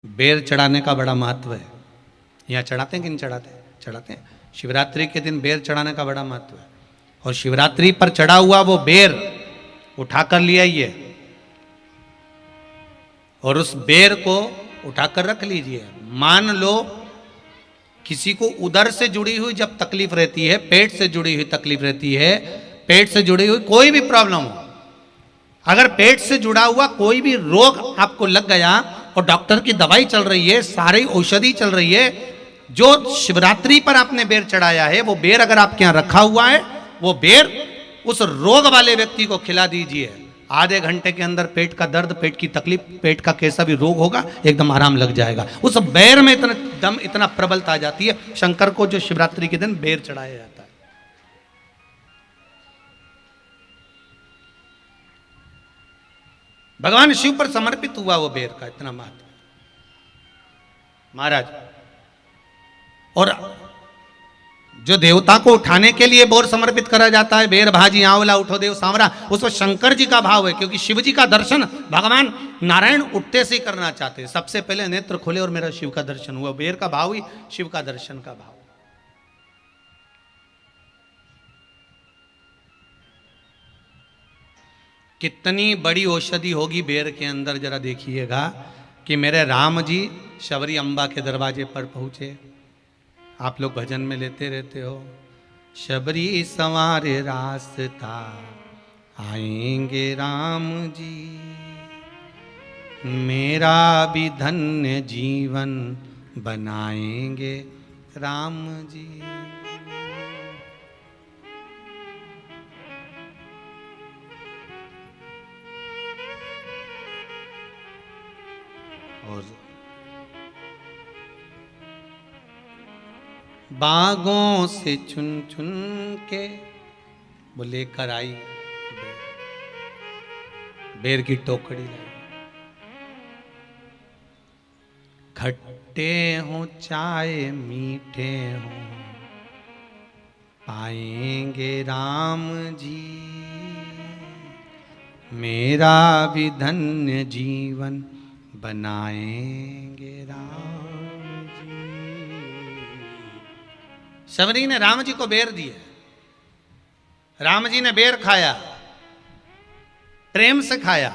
बेर चढ़ाने का बड़ा महत्व है। यहाँ चढ़ाते हैं कि नहीं चढ़ाते? चढ़ाते हैं। शिवरात्रि के दिन बेर चढ़ाने का बड़ा महत्व है। और शिवरात्रि पर चढ़ा हुआ वो बेर उठाकर ले आइए और उस बेर को उठाकर रख लीजिए। मान लो किसी को उदर से जुड़ी हुई जब तकलीफ रहती है, पेट से जुड़ी हुई तकलीफ रहती है, पेट से जुड़ी हुई कोई भी प्रॉब्लम हो, अगर पेट से जुड़ा हुआ कोई भी रोग आपको लग गया और डॉक्टर की दवाई चल रही है, सारी औषधि चल रही है, जो शिवरात्रि पर आपने बेर चढ़ाया है वो बेर अगर आपके यहां रखा हुआ है, वो बेर उस रोग वाले व्यक्ति को खिला दीजिए। आधे घंटे के अंदर पेट का दर्द, पेट की तकलीफ, पेट का कैसा भी रोग होगा एकदम आराम लग जाएगा। उस बेर में इतना दम, इतना प्रबलता आ जाती है। शंकर को जो शिवरात्रि के दिन बेर चढ़ाया जाता है। भगवान शिव पर समर्पित हुआ वो बेर का इतना महत्व महाराज। और जो देवता को उठाने के लिए बोर समर्पित करा जाता है, बेर भाजी आंवला उठो देव सांवरा, उसमें शंकर जी का भाव है, क्योंकि शिव जी का दर्शन भगवान नारायण उठते से ही करना चाहते हैं। सबसे पहले नेत्र खोले और मेरा शिव का दर्शन हुआ। बेर का भाव ही शिव का दर्शन का भाव। कितनी बड़ी औषधि होगी बेर के अंदर, जरा देखिएगा कि मेरे राम जी शबरी अम्बा के दरवाजे पर पहुंचे। आप लोग भजन में लेते रहते हो, शबरी संवारे रास्ता आएंगे राम जी, मेरा भी धन्य जीवन बनाएंगे राम जी। और बागों से चुन चुन के वो लेकर आई बेर की टोकरी लाई। खट्टे हो चाहे मीठे हो पाएंगे राम जी, मेरा भी धन्य जीवन बनाएंगे राम जी। शबरी ने राम जी को बेर दिए, राम जी ने बेर खाया, प्रेम से खाया।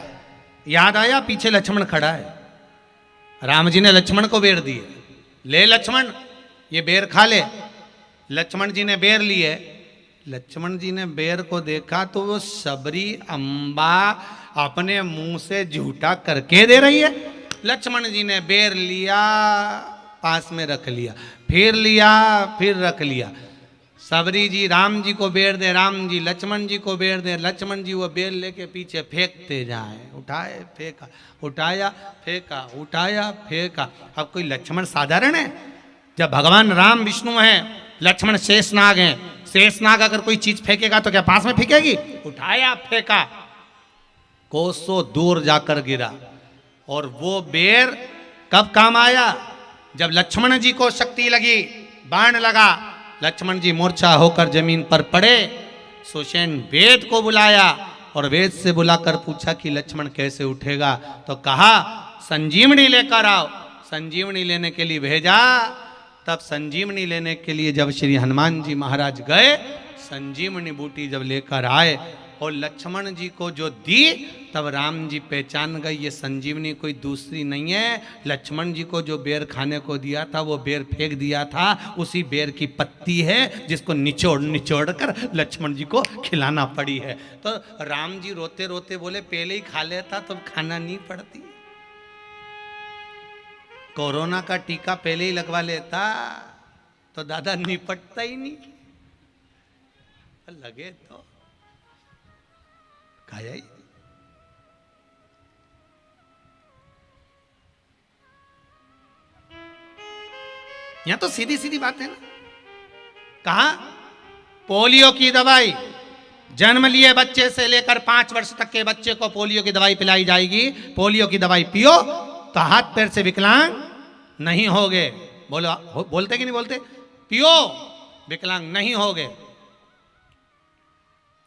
याद आया पीछे लक्ष्मण खड़ा है, राम जी ने लक्ष्मण को बेर दिए, ले लक्ष्मण ये बेर खा ले। लक्ष्मण जी ने बेर लिए, लक्ष्मण जी ने बेर को देखा तो वो शबरी अम्बा अपने मुंह से झूठा करके दे रही है। लक्ष्मण जी ने बेर लिया, पास में रख लिया, फिर लिया, फिर रख लिया। शबरी जी राम जी को बेर दे, राम जी लक्ष्मण जी को बेर दे, लक्ष्मण जी वो बेर लेके पीछे फेंकते जाए। उठाए फेंका, उठाया फेंका, उठाया फेंका। अब कोई लक्ष्मण साधारण है? जब भगवान राम विष्णु हैं, लक्ष्मण शेषनाग हैं, शेषनाग अगर कोई चीज फेंकेगा तो क्या पास में फेंकेगी? उठाया फेंका, कोसों दूर जाकर गिरा। और वो बेर कब काम आया? जब लक्ष्मण जी को शक्ति लगी, बाण लगा, लक्ष्मण जी मूर्छा होकर जमीन पर पड़े। सुषेण वेद को बुलाया और वेद से बुलाकर पूछा कि लक्ष्मण कैसे उठेगा? तो कहा संजीवनी लेकर आओ। संजीवनी लेने के लिए भेजा। तब संजीवनी लेने के लिए जब श्री हनुमान जी महाराज गए, संजीवनी बूटी जब लेकर आए और लक्ष्मण जी को जो दी, तब राम जी पहचान गए ये संजीवनी कोई दूसरी नहीं है। लक्ष्मण जी को जो बेर खाने को दिया था वो बेर फेंक दिया था, उसी बेर की पत्ती है जिसको निचोड़ निचोड़ कर लक्ष्मण जी को खिलाना पड़ी है। तो राम जी रोते रोते बोले पहले ही खा लेता तो खाना नहीं पड़ती। कोरोना का टीका पहले ही लगवा लेता तो दादा निपटता ही नहीं। लगे तो खाया ही। यहां तो सीधी सीधी बात है ना। कहा पोलियो की दवाई जन्म लिए बच्चे से लेकर 5 वर्ष तक के बच्चे को पोलियो की दवाई पिलाई जाएगी। पोलियो की दवाई पियो तो हाथ पैर से विकलांग नहीं होगे। बोलो, बोलते कि नहीं बोलते? पियो विकलांग नहीं होगे।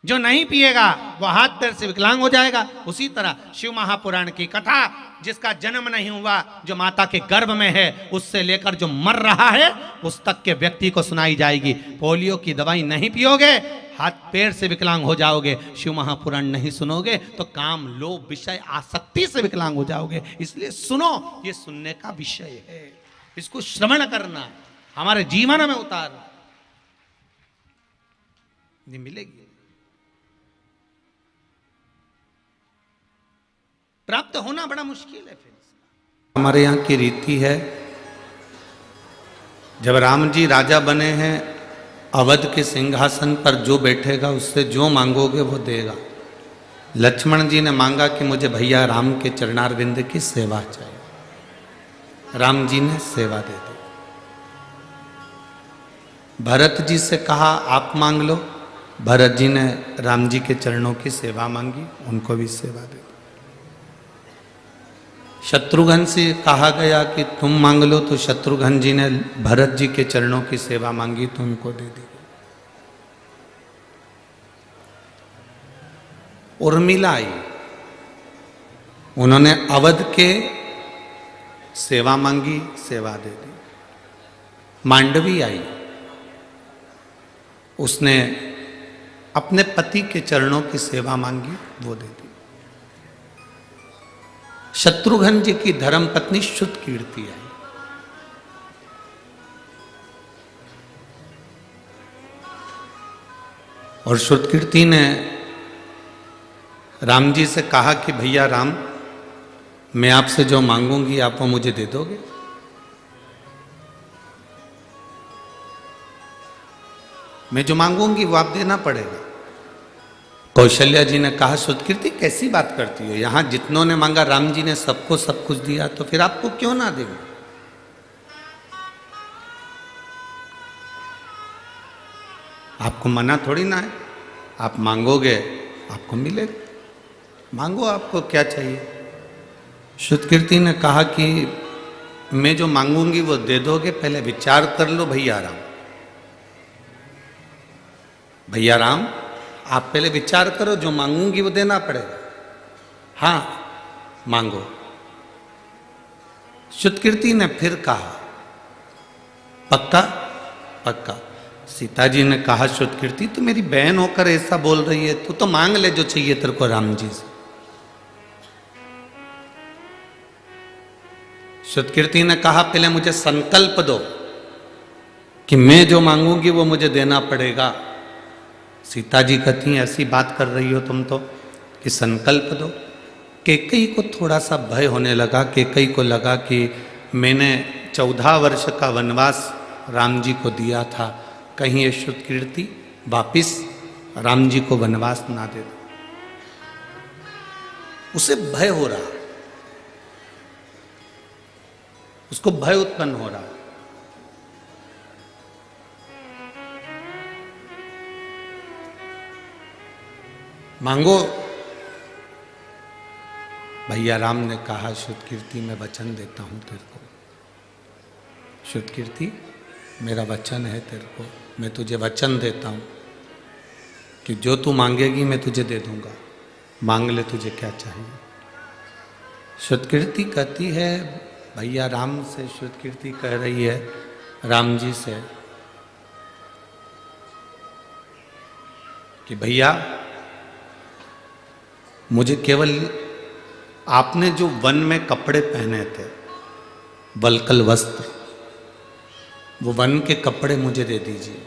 जो नहीं पिएगा वो हाथ पैर से विकलांग हो जाएगा। उसी तरह शिव महापुराण की कथा, जिसका जन्म नहीं हुआ, जो माता के गर्भ में है, उससे लेकर जो मर रहा है उस तक के व्यक्ति को सुनाई जाएगी। पोलियो की दवाई नहीं पियोगे, हाथ पैर से विकलांग हो जाओगे। शिव महापुराण नहीं सुनोगे तो काम, लोभ, विषय, आसक्ति से विकलांग हो जाओगे। इसलिए सुनो, ये सुनने का विषय है, इसको श्रवण करना, हमारे जीवन में उतारना। ये मिलेगी, प्राप्त होना बड़ा मुश्किल है। फिर हमारे यहाँ की रीति है, जब राम जी राजा बने हैं, अवध के सिंहासन पर जो बैठेगा उससे जो मांगोगे वो देगा। लक्ष्मण जी ने मांगा कि मुझे भैया राम के चरणारविंद की सेवा चाहिए, राम जी ने सेवा दे दी। भरत जी से कहा आप मांग लो, भरत जी ने राम जी के चरणों की सेवा मांगी, उनको भी सेवा दे दी। शत्रुघ्न से कहा गया कि तुम मांग लो, तो शत्रुघ्न जी ने भरत जी के चरणों की सेवा मांगी, तो उनको दे दी। उर्मिला आई, उन्होंने अवध के सेवा मांगी, सेवा दे दी। मांडवी आई, उसने अपने पति के चरणों की सेवा मांगी, वो दे दी। शत्रुघ्न जी की धर्म पत्नी शुद्ध कीर्ति आई, और शुद्ध कीर्ति ने राम जी से कहा कि भैया राम, मैं आपसे जो मांगूंगी आप वो मुझे दे दोगे? मैं जो मांगूंगी वो आप देना पड़ेगा। कौशल्या जी ने कहा शुद्ध कीर्ति कैसी बात करती हो, यहां जितनों ने मांगा राम जी ने सबको सब कुछ दिया, तो फिर आपको क्यों ना देंगे? आपको मना थोड़ी ना है, आप मांगोगे आपको मिलेगा, मांगो, आपको क्या चाहिए। शुद्ध कीर्ति ने कहा कि मैं जो मांगूंगी वो दे दोगे, पहले विचार कर लो भैया राम। भैया राम, आप पहले विचार करो, जो मांगूंगी वो देना पड़ेगा। हाँ मांगो। शुद्ध कीर्ति ने फिर कहा पक्का? पक्का। सीता जी ने कहा शुद्ध कीर्ति, तू मेरी बहन होकर ऐसा बोल रही है, तू तो मांग ले जो चाहिए तेरे को राम जी से। शुद्ध कीर्ति ने कहा पहले मुझे संकल्प दो कि मैं जो मांगूंगी वो मुझे देना पड़ेगा। सीता जी कहती हैं ऐसी बात कर रही हो तुम तो कि संकल्प दो। कैकेयी को थोड़ा सा भय होने लगा, कैकेयी को लगा कि मैंने 14 वर्ष का वनवास राम जी को दिया था, कहीं ये शुद्ध कीर्ति वापिस राम जी को वनवास ना दे दो। उसे भय हो रहा, उसको भय उत्पन्न हो रहा। मांगो। भैया राम ने कहा शुद्ध कीर्ति मैं वचन देता हूं तेरे को, शुद्ध कीर्ति मेरा वचन है तेरे को, मैं तुझे वचन देता हूं कि जो तू मांगेगी मैं तुझे दे दूंगा, मांग ले तुझे क्या चाहिए। शुद्ध कीर्ति कहती है, भैया राम से शुद्ध कीर्ति कह रही है राम जी से कि भैया मुझे केवल आपने जो वन में कपड़े पहने थे, वल्कल वस्त्र, वो वन के कपड़े मुझे दे दीजिए।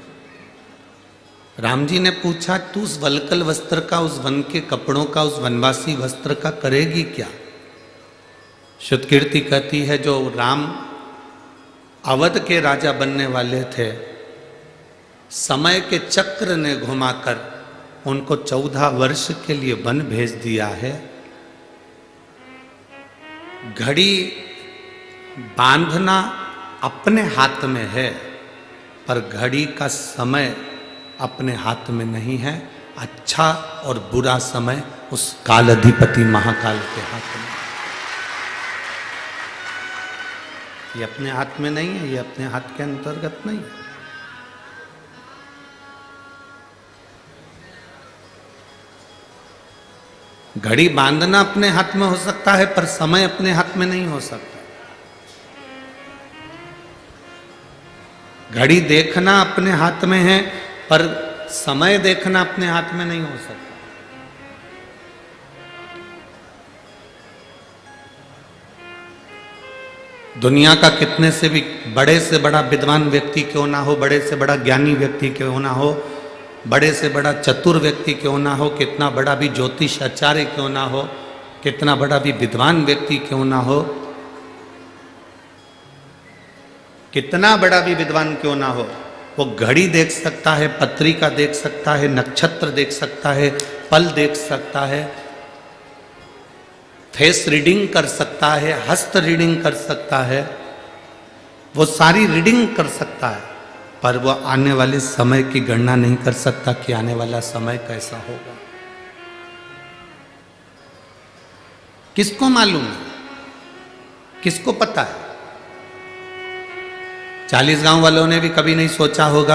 राम जी ने पूछा तू उस वल्कल वस्त्र का, उस वन के कपड़ों का, उस वनवासी वस्त्र का करेगी क्या? शुद्ध कीर्ति कहती है जो राम अवध के राजा बनने वाले थे, समय के चक्र ने घुमाकर उनको 14 वर्ष के लिए वन भेज दिया है। घड़ी बांधना अपने हाथ में है, पर घड़ी का समय अपने हाथ में नहीं है। अच्छा और बुरा समय उस काल अधिपति महाकाल के हाथ में। ये अपने हाथ में नहीं है, ये अपने हाथ के अंतर्गत नहीं है। घड़ी बांधना अपने हाथ में हो सकता है, पर समय अपने हाथ में नहीं हो सकता। घड़ी देखना अपने हाथ में है, पर समय देखना अपने हाथ में नहीं हो सकता। दुनिया का कितने से भी बड़े से बड़ा विद्वान व्यक्ति क्यों ना हो, बड़े से बड़ा ज्ञानी व्यक्ति क्यों ना हो, बड़े से बड़ा चतुर व्यक्ति क्यों ना हो, कितना बड़ा भी ज्योतिष आचार्य क्यों ना हो, कितना बड़ा भी विद्वान व्यक्ति क्यों ना हो, कितना बड़ा भी विद्वान क्यों ना हो, वो घड़ी देख सकता है, पत्रिका देख सकता है, नक्षत्र देख सकता है, पल देख सकता है, फेस रीडिंग कर सकता है, हस्त रीडिंग कर सकता है, वो सारी रीडिंग कर सकता है, पर वो आने वाले समय की गणना नहीं कर सकता कि आने वाला समय कैसा होगा। किसको मालूम है? किसको पता है? 40 गांव वालों ने भी कभी नहीं सोचा होगा